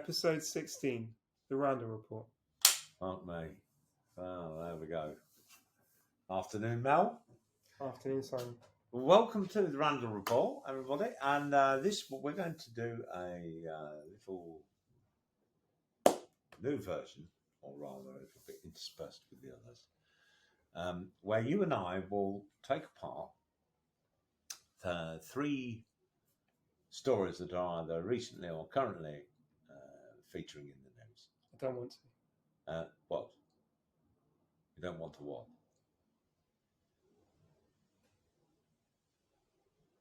Episode 16, The Randall Report. Aren't me? Oh, there we go. Afternoon, Mel. Afternoon, Simon. Welcome to the Randall Report, everybody. And we're going to do a little new version, or rather a little bit interspersed with the others, where you and I will take apart three stories that are either recently or currently featuring in the news. I don't want to. What? You don't want to what?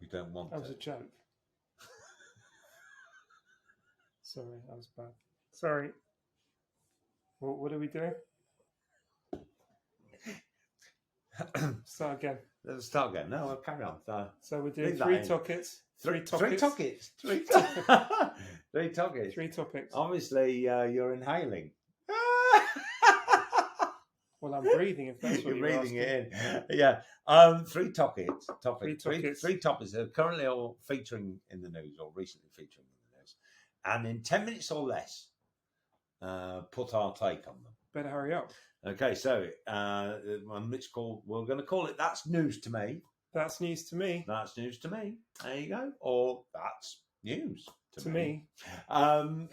You don't want That was to? a joke. Sorry, that was bad. Sorry. What are we doing? Start again. Let's start again. No, I'll carry on. So we're doing leave that three in. topics. Three topics. topics. Three topics. Three topics. Obviously, you're inhaling. Well, I'm breathing, if that's what You're you're breathing asking. it in. Yeah. Three topics. Three topics that are currently all featuring in the news or recently featuring in the news. And in 10 minutes or less, put our take on them. Better hurry up. Okay, so we're going to call it That's News to Me. That's news to me. That's news to me. There you go. Or that's news To me. There's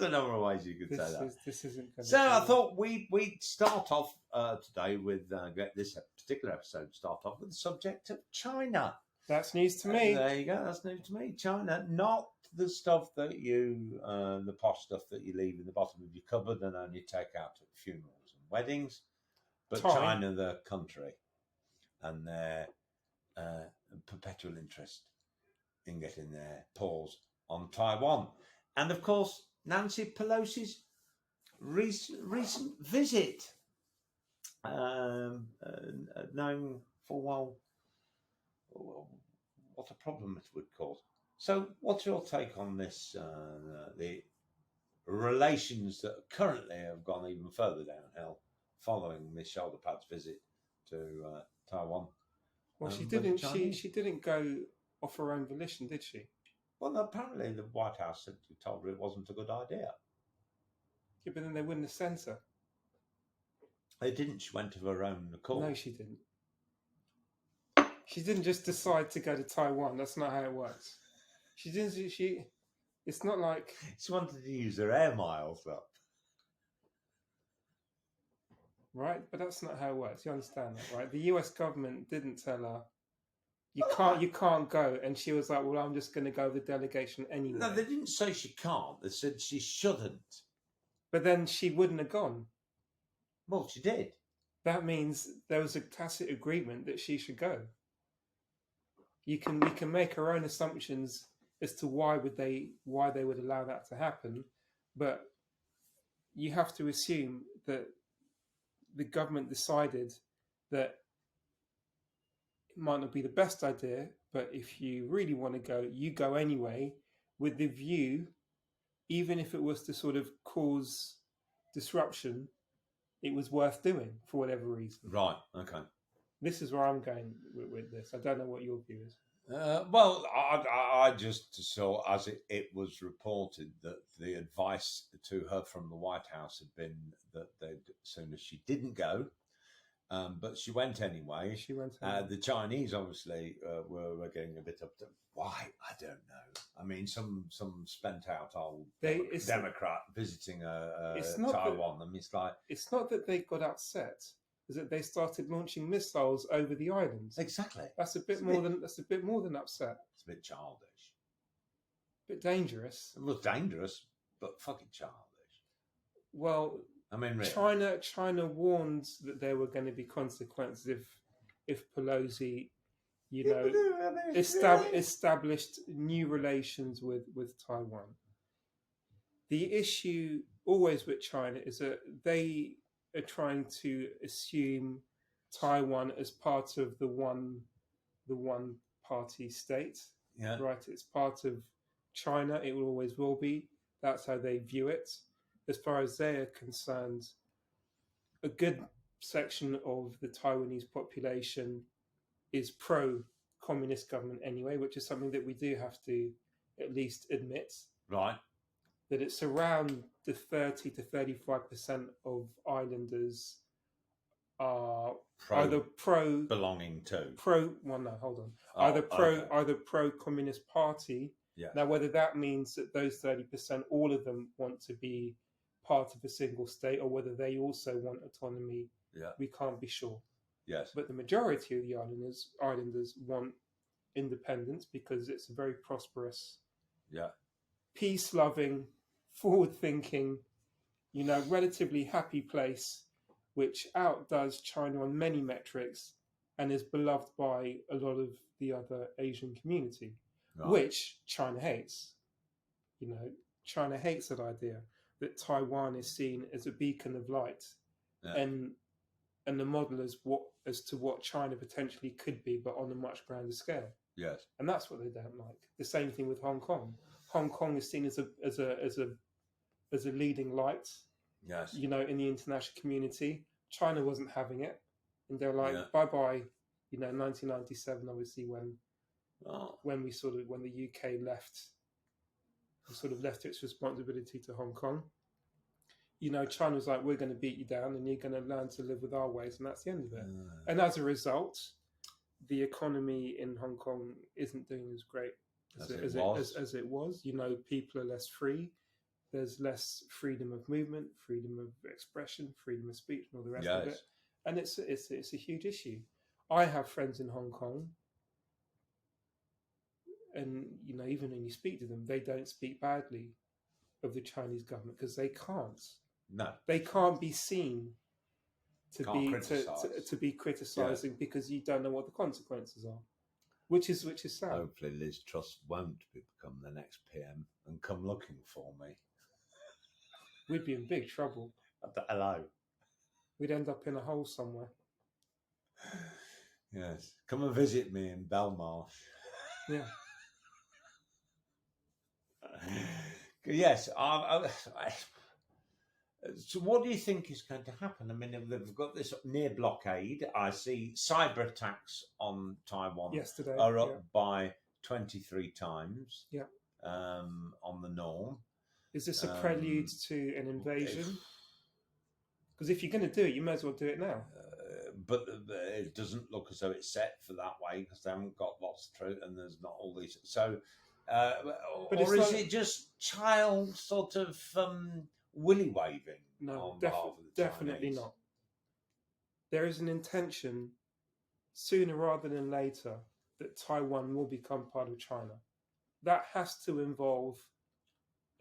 a number of ways you could say that. This isn't going to So I thought we'd start off today with this particular episode. Start off with the subject of China. That's news to me. There you go. That's news to me. China, not the stuff that the posh stuff that you leave in the bottom of your cupboard and only take out at funerals and weddings, but China, the country, and their perpetual interest in getting their paws on Taiwan. And of course, Nancy Pelosi's recent visit, knowing full well what a problem it would cause. So what's your take on this, the relations that currently have gone even further downhill following Miss Shoulderpad's visit to Taiwan? Well, she didn't go off her own volition, did she? Well, apparently the White House said you told her it wasn't a good idea. Yeah, but then they wouldn't have sent her. They didn't. She went of her own accord. No, she didn't. She didn't just decide to go to Taiwan. That's not how it works. She didn't. It's not like she wanted to use her air miles up. Right, but that's not how it works. You understand that, right? The US government didn't tell her you can't go, and she was like, "Well, I'm just going to go with the delegation anyway." No, they didn't say she can't. They said she shouldn't. But then she wouldn't have gone. Well, she did. That means there was a tacit agreement that she should go. We can make our own assumptions as to why they would allow that to happen, but you have to assume that the government decided that it might not be the best idea, but if you really want to go, you go anyway, with the view, even if it was to sort of cause disruption, it was worth doing for whatever reason. Right, okay. This is where I'm going with this. I don't know what your view is. Well, I just saw, as it was reported, that the advice to her from the White House had been that as soon as she didn't go, but she went anyway. The Chinese obviously were getting a bit up to why, I don't know. I mean, some spent out old Democrat visiting Taiwan. I mean, it's not that they got upset. Is that they started launching missiles over the islands? Exactly. That's a bit more than upset. It's a bit childish. A bit dangerous. It was dangerous, but fucking childish. Well, I mean, really. China warned that there were going to be consequences if Pelosi, established new relations with Taiwan. The issue always with China is that they are trying to assume Taiwan as part of the one party state. Yeah. Right. It's part of China. It always will be. That's how they view it. As far as they are concerned, a good section of the Taiwanese population is pro-communist government anyway, which is something that we do have to at least admit. Right. that it's around the 30 to 35% of islanders are either belonging to. Well, no, hold on. Okay. Either pro Communist Party. Yeah. Now, whether that means that those 30%, all of them want to be part of a single state, or whether they also want autonomy, we can't be sure. Yes. But the majority of the islanders want independence because it's a very prosperous, peace-loving, forward-thinking, relatively happy place, which outdoes China on many metrics and is beloved by a lot of the other Asian community, which China hates. China hates that idea that Taiwan is seen as a beacon of light and the model as to what China potentially could be, but on a much grander scale. Yes. And that's what they don't like. The same thing with Hong Kong. Hong Kong is seen as a leading light. Yes. In the international community. China wasn't having it, and they're like, bye-bye. 1997, obviously, when the UK left its responsibility to Hong Kong. China was like, we're going to beat you down, and you're going to learn to live with our ways, and that's the end of it. And as a result, the economy in Hong Kong isn't doing as great as it was. People are less free. There's less freedom of movement, freedom of expression, freedom of speech, and all the rest of it. And it's a huge issue. I have friends in Hong Kong, and even when you speak to them, they don't speak badly of the Chinese government because they can't. No, they can't be seen to be criticising because you don't know what the consequences are, which is sad. Hopefully, Liz Truss won't become the next PM and come looking for me. We'd be in big trouble. Hello. We'd end up in a hole somewhere. Yes. Come and visit me in Belmarsh. Yeah. Yes. So what do you think is going to happen? I mean, they've got this near blockade. I see cyber attacks on Taiwan yesterday are up by 23 times. Yeah. On the norm. Is this a prelude to an invasion? Because if you're going to do it, you may as well do it now. But it doesn't look as though it's set for that way because they haven't got lots of truth and there's not all these. So, or is it just child sort of willy waving? No, definitely not. There is an intention, sooner rather than later, that Taiwan will become part of China. That has to involve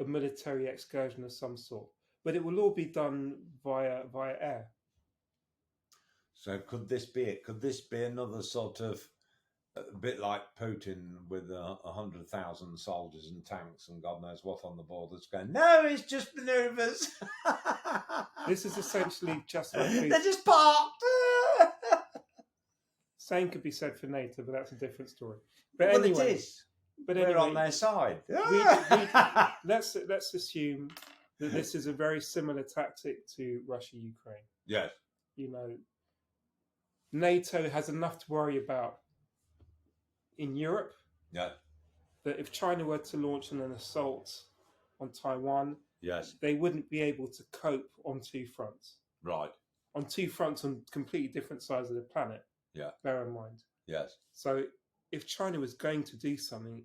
a military excursion of some sort, but it will all be done via air. So could this be it? Could this be another sort of a bit like Putin with 100,000 soldiers and tanks and God knows what on the borders going, no, it's just manoeuvres. This is essentially just like they're just parked. Same could be said for NATO, but that's a different story. But well, anyway, it is. But we're on their side. Let's assume that this is a very similar tactic to Russia-Ukraine. Yes. NATO has enough to worry about in Europe. Yeah. That if China were to launch an assault on Taiwan, yes, they wouldn't be able to cope on two fronts. Right. On two fronts on completely different sides of the planet. Yeah. Bear in mind. Yes. So if China was going to do something,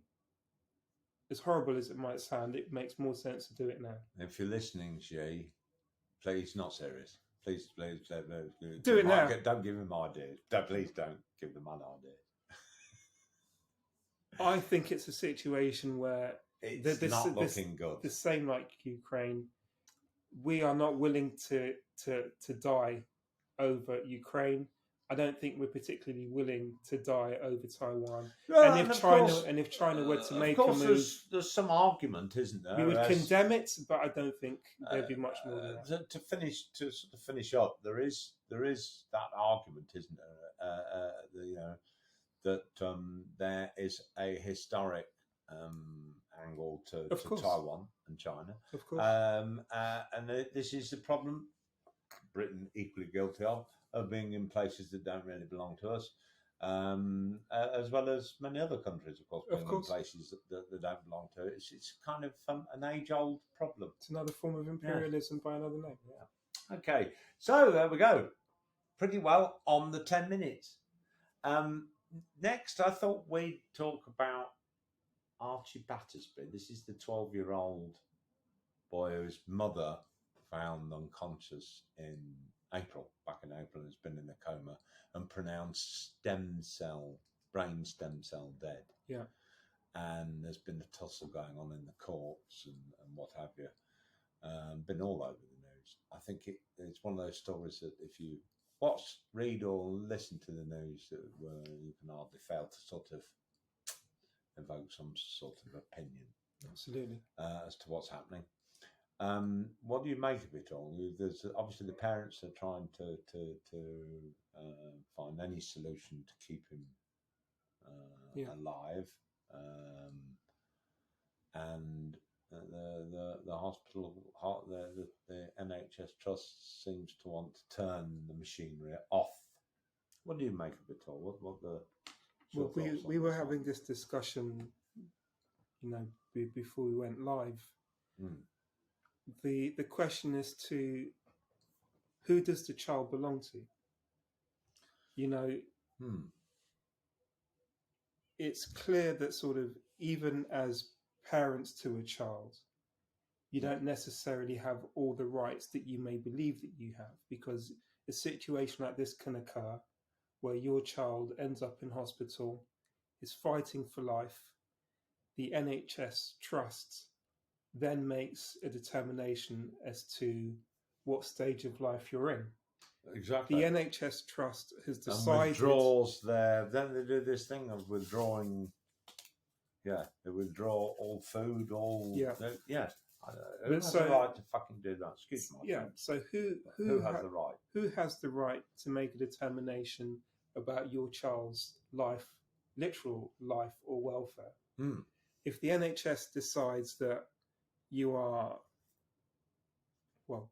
as horrible as it might sound, it makes more sense to do it now. If you're listening, Xi, please, not serious. Please, do it now. Don't give him ideas. Please don't give them an idea. I think it's a situation where it's not looking good. The same like Ukraine. We are not willing to die over Ukraine. I don't think we're particularly willing to die over Taiwan. Well, and if China were to make a move, there's some argument, isn't there? We would condemn it, but I don't think there'd be much more than that. To finish up, there is that argument, isn't there? That there is a historic angle to Taiwan and China. Of course. And this is the problem Britain equally guilty of being in places that don't really belong to us. as well as many other countries, of course, Of being in course. places that don't belong to it. It's kind of an age-old problem. It's another form of imperialism by another name. Yeah. Okay, so there we go. Pretty well on the 10 minutes. Next, I thought we'd talk about Archie Battersbea. This is the 12-year-old boy whose mother found unconscious back in April, has been in a coma and pronounced brain stem cell dead. Yeah. And there's been a tussle going on in the courts and what have you. Been all over the news. I think it's one of those stories that if you watch, read, or listen to the news, you can hardly fail to sort of evoke some sort of opinion. Absolutely. As to what's happening. What do you make of it all? There's obviously the parents are trying to find any solution to keep him alive, and the hospital, the NHS trust seems to want to turn the machinery off. What do you make of it all? Well, we were having this discussion, before we went live. The question is to who does the child belong to? It's clear that sort of even as parents to a child, you don't necessarily have all the rights that you may believe that you have, because a situation like this can occur where your child ends up in hospital, is fighting for life. The NHS trust then makes a determination as to what stage of life you're in. Exactly. The NHS trust has decided. And withdraws then they do this thing of withdrawing. Yeah, they withdraw all food, all. Yeah. Who has the right to fucking do that? Excuse me. Yeah. So who has the right? Who has the right to make a determination about your child's life, literal life or welfare? If the NHS decides that you are,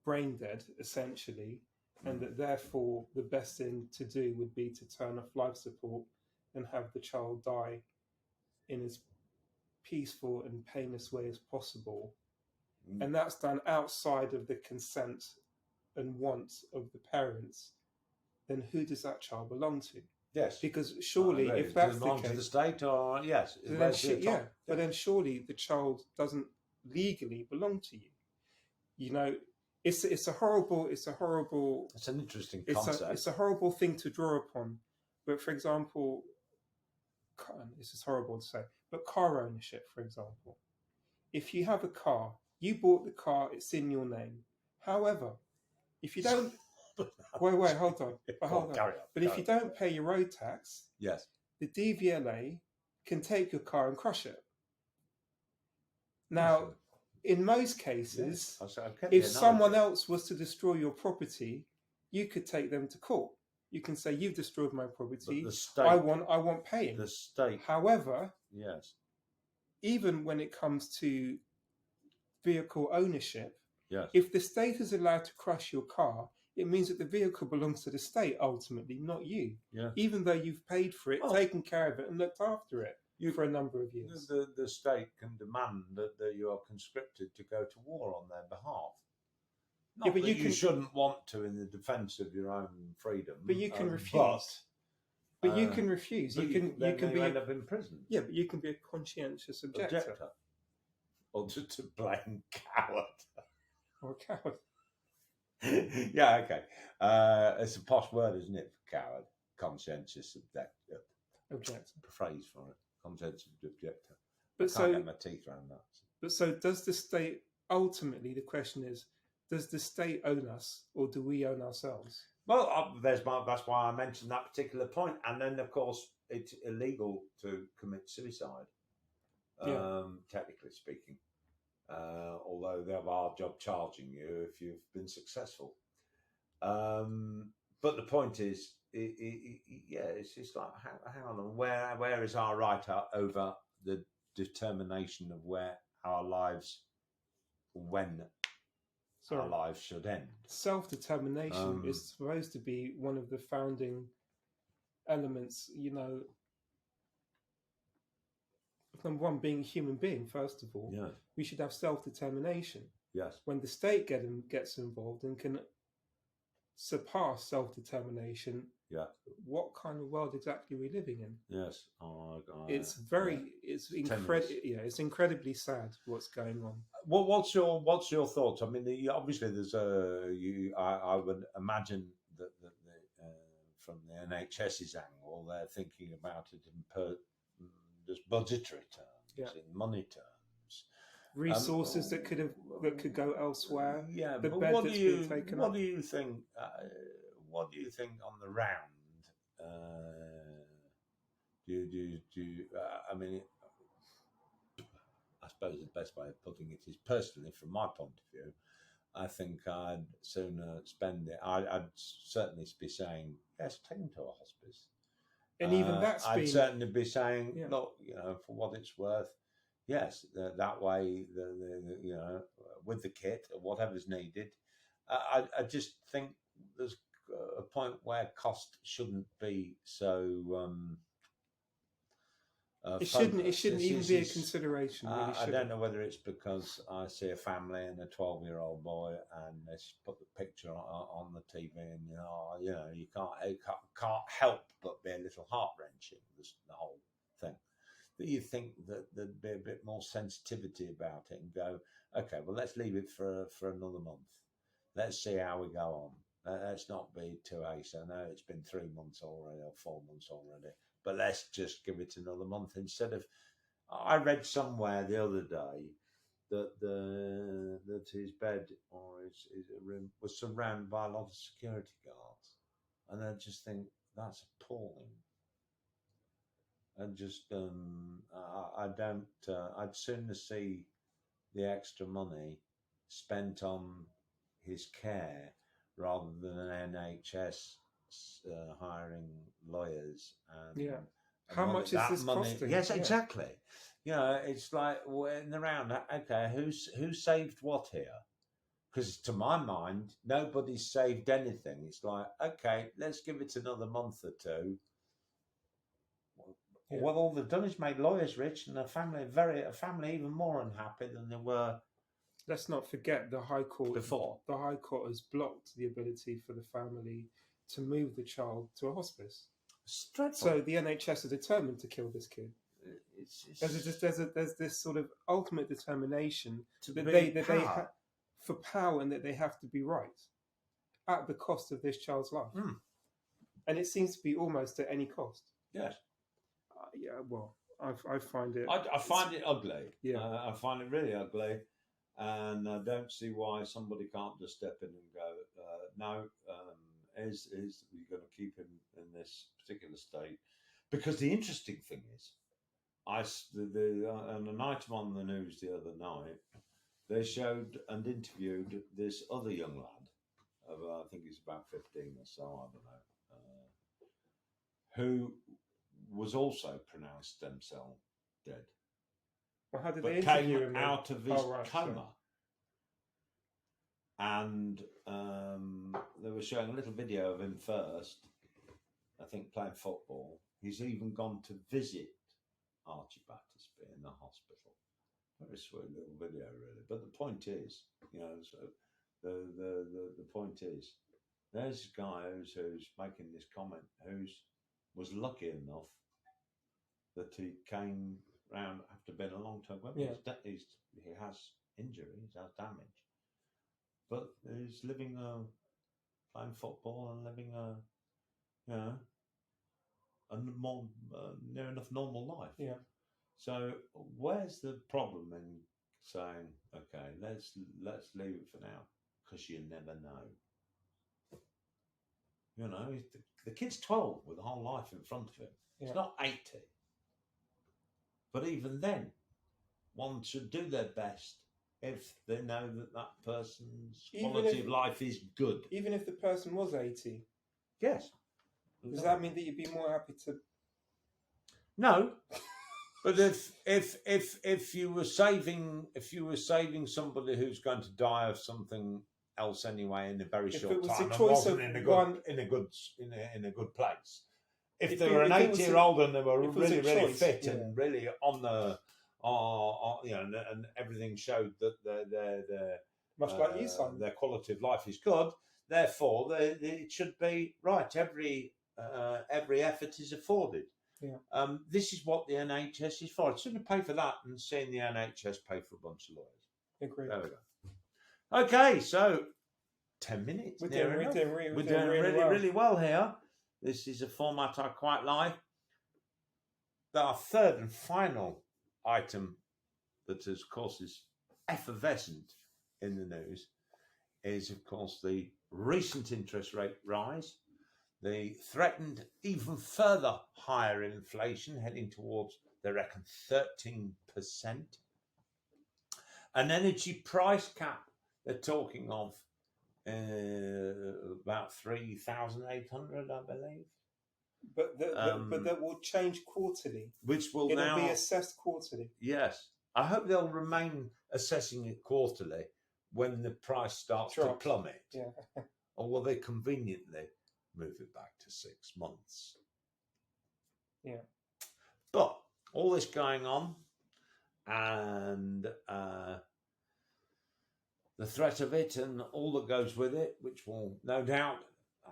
brain dead, essentially, and that therefore the best thing to do would be to turn off life support and have the child die in as peaceful and painless way as possible, and that's done outside of the consent and wants of the parents, then who does that child belong to? Yes. Because surely, if that's the case, to the state, or yes, but then surely the child doesn't legally belong to you. It's a horrible. It's an interesting concept. It's a horrible thing to draw upon. But for example, this is horrible to say, but car ownership, for example, if you have a car, you bought the car, it's in your name. However, if you don't. Wait, hold on. But if you don't pay your road tax, yes, the DVLA can take your car and crush it. Now, in most cases, if someone else was to destroy your property, you could take them to court. You can say, "You've destroyed my property. I want paying." The state. However, yes, even when it comes to vehicle ownership, yes, if the state is allowed to crush your car, it means that the vehicle belongs to the state ultimately, not you. Yeah. Even though you've paid for it, taken care of it, and looked after it for a number of years. The state can demand that you are conscripted to go to war on their behalf. Not but you shouldn't want to in the defence of your own freedom. But you can refuse. But you can refuse. You can be end up in prison. Yeah, but you can be a conscientious objector. Or just a plain coward. Or a coward. Yeah, okay. It's a posh word, isn't it, for coward? Conscientious objector. Phrase for it. Conscientious objector. But I can't get my teeth around that. But so does the state, ultimately the question is, does the state own us or do we own ourselves? Well, that's why I mentioned that particular point. And then, of course, it's illegal to commit suicide, technically speaking. Although they have a hard job charging you if you've been successful. But the point is, it's just like, hang on, where is our right over the determination of where our lives, our lives should end? Self-determination is supposed to be one of the founding elements, number one, being a human being, first of all, Yeah. we should have self-determination. Yes. When the state gets involved and can surpass self-determination, Yeah. what kind of world exactly are we living in? Yes. It's incredibly sad what's going on. Well, what's your thoughts? I mean, obviously there's I would imagine that from the NHS's angle, they're thinking about it in just budgetary terms, in money terms, resources that could go elsewhere. Yeah, the but bed what that's do you been taken what up. do you think? What do you think on the round? I mean, I suppose the best way of putting it is, personally, from my point of view, I think I'd sooner spend it. I'd certainly be saying, yes, take him to a hospice. And even I'd certainly be saying, look, for what it's worth, yes, that way, with the kit or whatever's needed. I just think there's a point where cost shouldn't be so. It shouldn't even be a consideration. Really, I don't know whether it's because I see a family and a 12-year-old boy, and they put the picture on the TV, and you can't help but be a little heart wrenching. The whole thing. But you think that there'd be a bit more sensitivity about it, and go, okay, well, let's leave it for another month. Let's see how we go on. Let's not be too hasty. I know it's been 3 months already or 4 months already. But let's just give it another month instead of. I read somewhere the other day that his bed or his room was surrounded by a lot of security guards, and I just think that's appalling. And just I don't. I'd sooner see the extra money spent on his care rather than an NHS. Hiring lawyers and how much is this costing? Yes, exactly. It's like in the round. Okay, who saved what here? Because to my mind, nobody's saved anything. It's like, okay, let's give it another month or two. Well, all they've done is made lawyers rich and a family even more unhappy than they were. Let's not forget the High Court before. The High Court has blocked the ability for the family to move the child to a hospice. So the NHS are determined to kill this kid. There's this sort of ultimate determination that they have for power, and that they have to be right at the cost of this child's life. And it seems to be almost at any cost. Yes. Well, I find it. I find it ugly. Yeah. I find it really ugly, and I don't see why somebody can't just step in and go, no. Is we're going to keep him in this particular state? Because the interesting thing is, on an item on the news the other night, they showed and interviewed this other young lad of I think he's about 15 or so, I don't know, who was also pronounced stem cell dead. Well, how did they interview him? Out of his coma. And they were showing a little video of him first, I think, playing football. He's even gone to visit Archie Battersbea in the hospital. Very sweet little video, really. But the point is, so the point is, there's a guy who's making this comment, was lucky enough that he came round after being a long time. He has injury, he has damage. But he's living playing football and living a more near enough normal life. Yeah. So where's the problem in saying, okay, let's leave it for now, because you never know. The kid's 12 with a whole life in front of him. He's not 80. But even then, one should do their best if they know that person's quality of life is good. Even if the person was 80? Yes. Does that mean that you'd be more happy to... No. But if you were saving somebody who's going to die of something else anyway in a very short time, and wasn't in a good place, if they were an 8-year-old and they were if it was really, a really choice, fit yeah. and really on the, you know, and everything showed that their Much like you, Simon. their quality of life is good. Therefore, it should be right. Every effort is afforded. Yeah. This is what the NHS is for. It shouldn't pay for that and seeing the NHS pay for a bunch of lawyers. Agree. There we go. Okay, so 10 minutes. We're doing really well here. This is a format I quite like. Our third and final item that, of course, is effervescent in the news is, of course, the recent interest rate rise, the threatened even further higher inflation heading towards, they reckon, 13%, an energy price cap they're talking of about 3,800, I believe. But that will change quarterly. Which will It'll now be assessed quarterly. Yes. I hope they'll remain assessing it quarterly when the price starts to plummet. Yeah. Or will they conveniently move it back to 6 months? Yeah. But all this going on and the threat of it and all that goes with it, which will no doubt,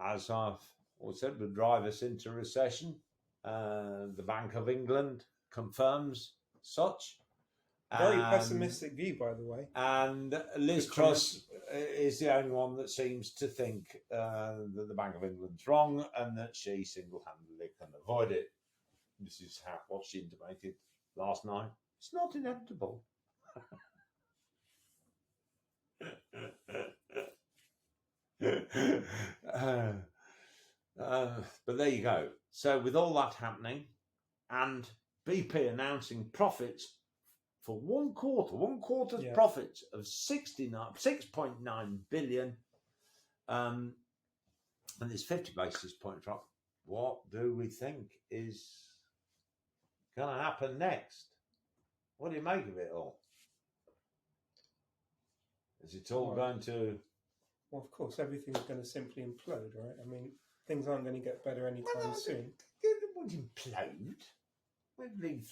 as I've always said, will drive us into recession. The Bank of England confirms such. Very pessimistic view, by the way. And Liz Truss is the only one that seems to think that the Bank of England's wrong and that she single-handedly can avoid it. This is what she intimated last night. It's not inevitable. But there you go. So with all that happening and BP announcing profits for one quarter's profits of 6.9 billion, and this 50 basis point drop, what do we think is going to happen next? What do you make of it all? Is it all going to... Well, of course, everything's going to simply implode, right? I mean, things aren't going to get better anytime soon. It won't implode. We've lived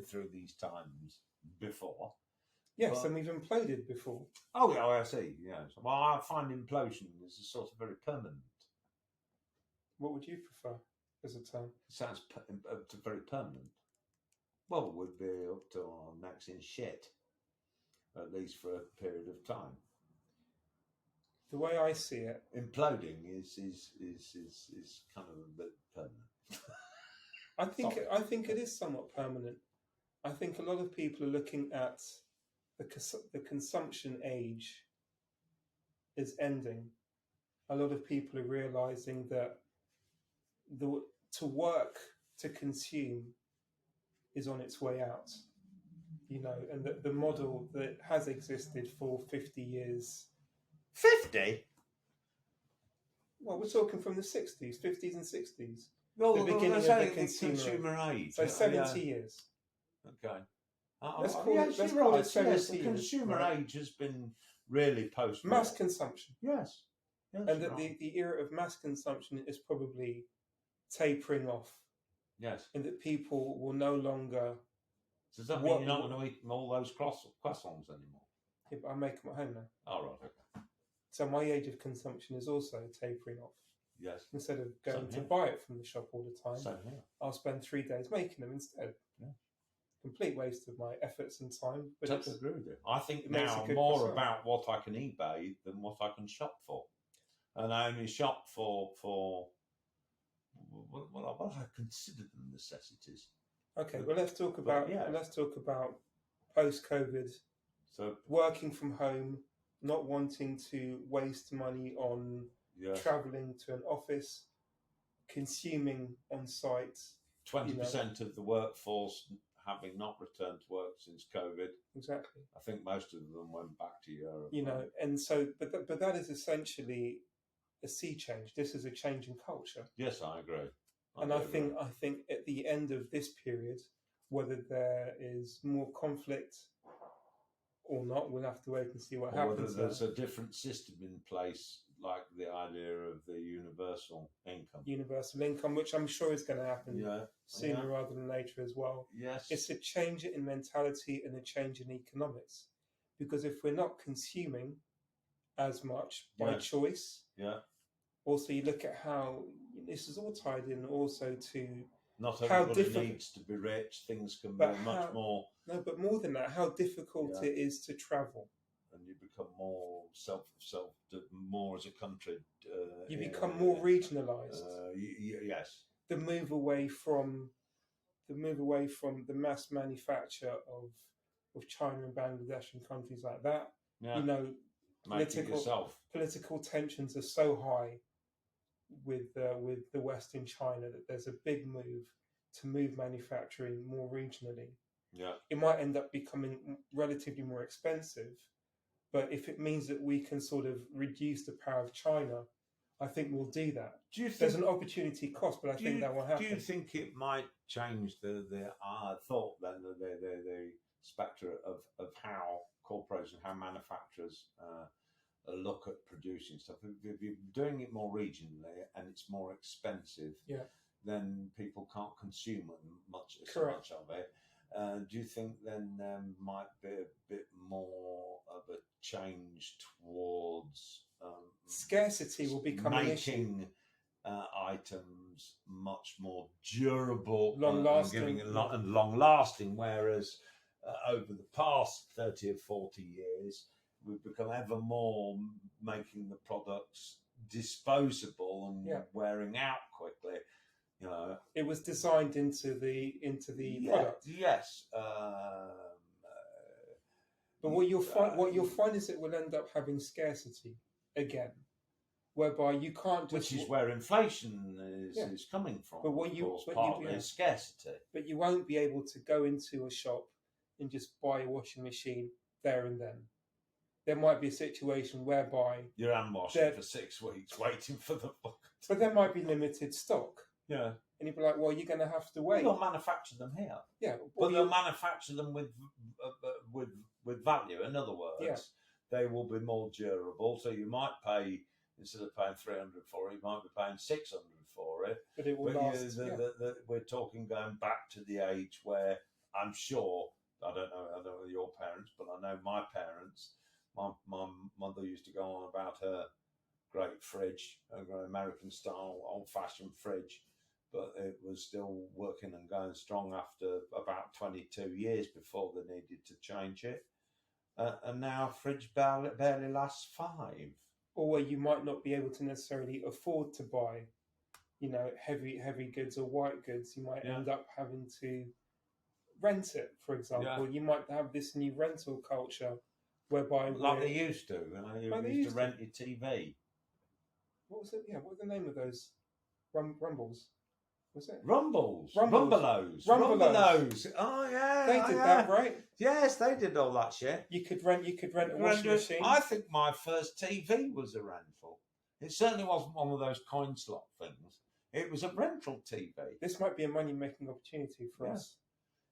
through these times before. Yes, and we've imploded before. Oh, yeah, I see. Yes. Well, I find implosion is a sort of very permanent. What would you prefer as a term? It sounds very permanent. Well, we'd be up to our necks in shit, at least for a period of time. The way I see it, imploding is kind of a bit permanent. I think it is somewhat permanent. I think a lot of people are looking at the consumption age is ending. A lot of people are realizing that to work to consume is on its way out. You know, and the model that has existed for 50 years. 50? Well, we're talking from the 60s, 50s and 60s. Well, the beginning of the consumer age. So 70 years. Okay. Let's call it 70 years. The consumer age has been really post mass consumption. Yes. And that the era of mass consumption is probably tapering off. Yes. And that people will no longer... Does that mean you're not going to eat all those croissants anymore? Yeah, but I make them at home now. Oh, right, okay. So my age of consumption is also tapering off. Yes. Instead of going to buy it from the shop all the time, Same here. I'll spend 3 days making them instead. Yeah. Complete waste of my efforts and time. But totally agree with you. I think now more about what I can eBay than what I can shop for. And I only shop for what I consider them necessities. Okay, well let's talk about post-COVID. So working from home, not wanting to waste money on travelling to an office, consuming on site. 20% of the workforce having not returned to work since COVID. Exactly. I think most of them went back to Europe. You know, and so, but that is essentially a sea change. This is a change in culture. Yes, I agree. I think at the end of this period, whether there is more conflict or not, we'll have to wait and see what happens. Whether there's a different system in place, like the idea of the universal income. Universal income, which I'm sure is going to happen sooner rather than later as well. Yes. It's a change in mentality and a change in economics. Because if we're not consuming as much by choice, also you look at how this is all tied in also to not everybody needs to be rich. Things can be much more. No, but more than that, how difficult it is to travel. And you become more more as a country. You become more regionalised. Yes. The move away from the mass manufacture of China and Bangladesh and countries like that. Yeah. You know, political tensions are so high with the West in China that there's a big move to move manufacturing more regionally. Yeah. It might end up becoming relatively more expensive, but if it means that we can sort of reduce the power of China, I think we'll do that. Do you think there's an opportunity cost, but I think that will happen? Do you think it might change the thought then, the spectre of how corporations, how manufacturers look at producing stuff? If you're doing it more regionally and it's more expensive, then people can't consume much of it. Do you think then there might be a bit more of a change towards scarcity will become making items much more durable, long-lasting, and long-lasting, whereas over the past 30 or 40 years, we've become ever more making the products disposable and wearing out quickly. You know, it was designed into the product. Yes. But what you'll find is it will end up having scarcity again, whereby you can't just, which is where inflation is coming from. But partly is scarcity. But you won't be able to go into a shop and just buy a washing machine there and then. There might be a situation whereby you're hand washing for 6 weeks waiting for the book. But there might be limited stock. Yeah. And you'd be like, well, you're going to have to wait. You'll manufacture them here. Yeah. But you'll manufacture them with value. In other words, they will be more durable. So you might pay, instead of paying 300 for it, you might be paying 600 for it. But it will last. We're talking going back to the age where I'm sure, I don't know your parents, but I know my parents, my mother used to go on about her great fridge, an American style old-fashioned fridge, but it was still working and going strong after about 22 years before they needed to change it. And now a fridge barely lasts 5. Or where you might not be able to necessarily afford to buy, heavy goods or white goods. You might end up having to rent it, for example. You might have this new rental culture whereby... Like they used to. They used to rent your TV. What was it? Yeah, what was the name of those? Rumbles. Was it? Rumbelows. Oh yeah, they did that, right? Yes, they did all that shit. You could rent a washing machine. I think my first TV was a rental. It certainly wasn't one of those coin slot things. It was a rental TV. This might be a money-making opportunity for us.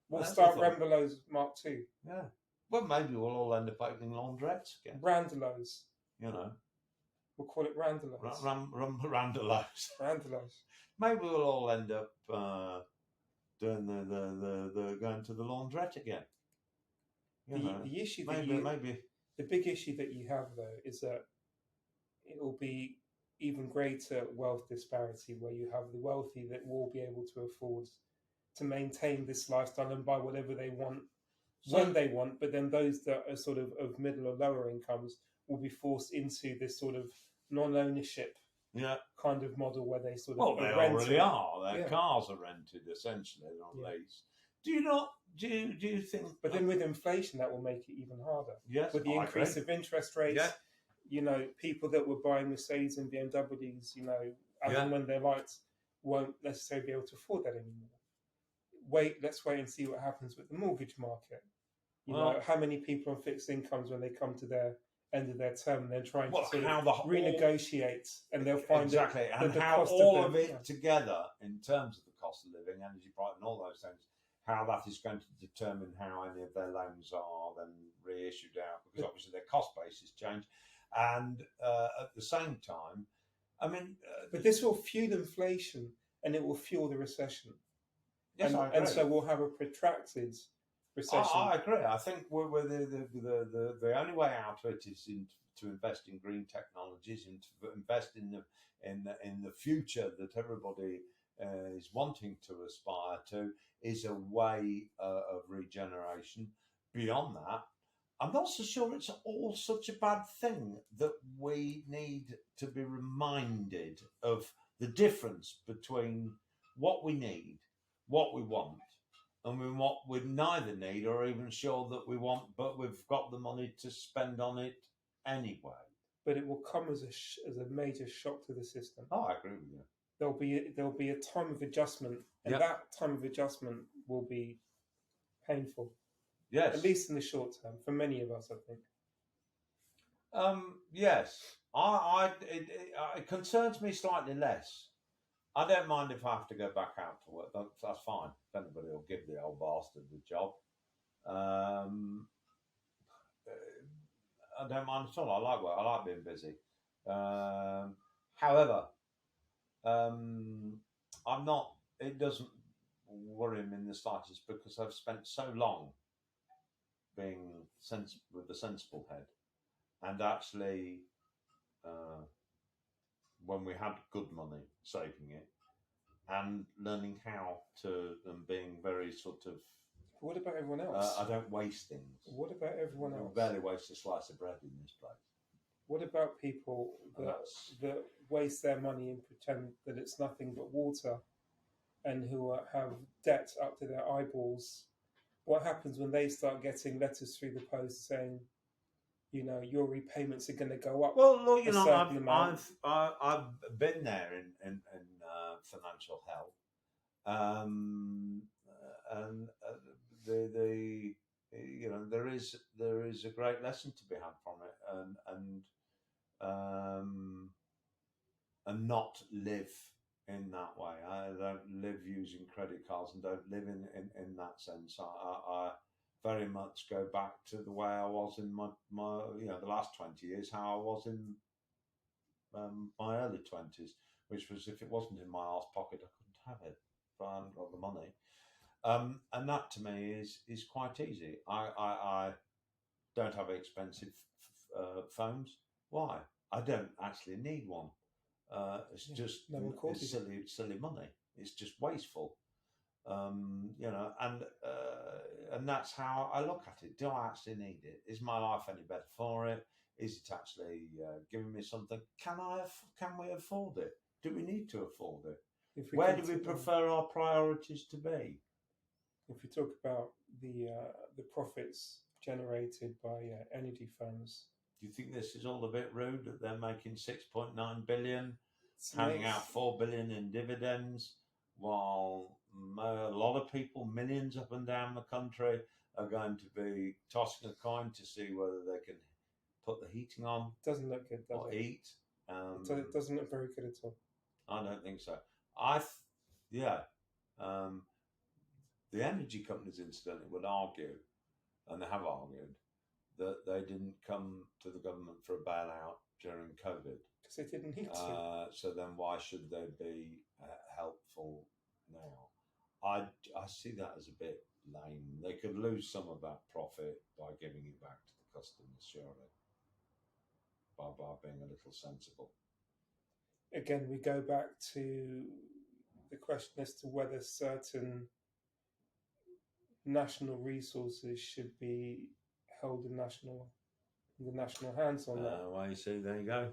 We'll start Rumbelows Mark II. Yeah. Well, maybe we'll all end up opening laundrettes again. Randelows. We'll call it Randelows. Randelows. Randelows. Maybe we'll all end up doing the going to the laundrette again. The issue the big issue that you have though is that it will be even greater wealth disparity, where you have the wealthy that will be able to afford to maintain this lifestyle and buy whatever they want when they want, but then those that are sort of middle or lower incomes will be forced into this sort of non-ownership kind of model where they sort of they already are. Their cars are rented essentially, they're on lease. Do you think? But then with inflation, that will make it even harder. Yes, with the increase of interest rates, people that were buying Mercedes and BMWs, as and when their lights won't necessarily be able to afford that anymore. Let's wait and see what happens with the mortgage market. How many people on fixed incomes when they come to their end of their term and they're trying to sort of renegotiate, and they'll find and how all of it together in terms of the cost of living, energy price, and all those things, how that is going to determine how any of their loans are then reissued out, because obviously their cost base has changed, and at the same time, I mean, But this will fuel inflation and it will fuel the recession. yes, I agree. And so we'll have a protracted recession. I agree. I think we're the only way out of it is to invest in green technologies and to invest in the future that everybody is wanting to aspire to, is a way of regeneration. Beyond that, I'm not so sure it's all such a bad thing that we need to be reminded of the difference between what we need, what we want, and what we neither need or even sure that we want, but we've got the money to spend on it anyway. But it will come as a major shock to the system. Oh, I agree with you. There'll be a time of adjustment, and that time of adjustment will be painful. Yes, at least in the short term, for many of us, I think. Yes, it concerns me slightly less. I don't mind if I have to go back out to work. That's fine. If anybody will give the old bastard the job, I don't mind at all. I like work. I like being busy. However, I'm not. It doesn't worry me in the slightest because I've spent so long being with a sensible head, and actually, when we had good money, saving it, and learning how to, and being very sort of. What about everyone else? I don't waste things. What about everyone else? I barely waste a slice of bread in this place. What about people that waste their money and pretend that it's nothing but water, and who have debt up to their eyeballs? What happens when they start getting letters through the post saying, your repayments are going to go up? Well, look, I've been there in financial hell, and there is a great lesson to be had from it, and not live in that way. I don't live using credit cards and don't live in that sense. I very much go back to the way I was in my the last 20 years, how I was in my early 20s, which was if it wasn't in my arse pocket, I couldn't have it if I hadn't got the money. And that to me is quite easy. I don't have expensive phones. Why? I don't actually need one. It's just it's silly money. It's just wasteful, and that's how I look at it. Do I actually need it? Is my life any better for it? Is it actually giving me something? Can we afford it? Do we need to afford it? Where do we prefer our priorities to be? If we talk about the profits generated by energy firms. Do you think this is all a bit rude that they're making 6.9 billion, handing out 4 billion in dividends, while a lot of people, millions up and down the country, are going to be tossing a coin to see whether they can put the heating on? Doesn't look good, does or it? Eat. It doesn't look very good at all. I don't think so. The energy companies, incidentally, would argue, and they have argued, that they didn't come to the government for a bailout during COVID. Because they didn't need to. So then why should they be helpful now? I see that as a bit lame. They could lose some of that profit by giving it back to the customers, surely, by being a little sensible. Again, we go back to the question as to whether certain national resources should be held in the national hands on that. Well, you see, there you go.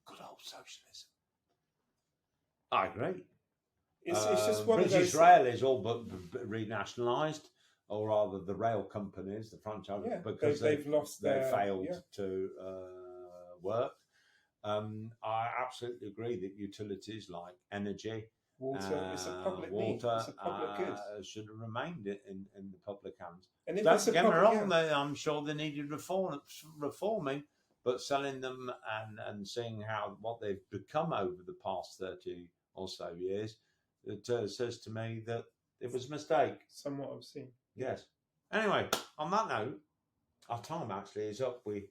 Good old socialism. I agree. It's just one British of those. Rail is all but renationalised, or rather, the rail companies, the franchise, because they've failed to work. I absolutely agree that utilities like energy, water, it's a public need. It's a public good. Should have remained in the public hands. And if Don't get me wrong, I'm sure they needed reforming, but selling them and seeing what they've become over the past 30 or so years, it says to me that it was a mistake. Somewhat obscene. Yes. Anyway, on that note, our time actually is up. We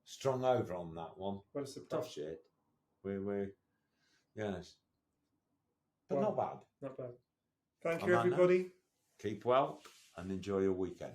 strung over on that one. What a surprise. Tough shit. We Yes. But Well, not bad. Not bad. Thank On you, that note, everybody. keep well and enjoy your weekend.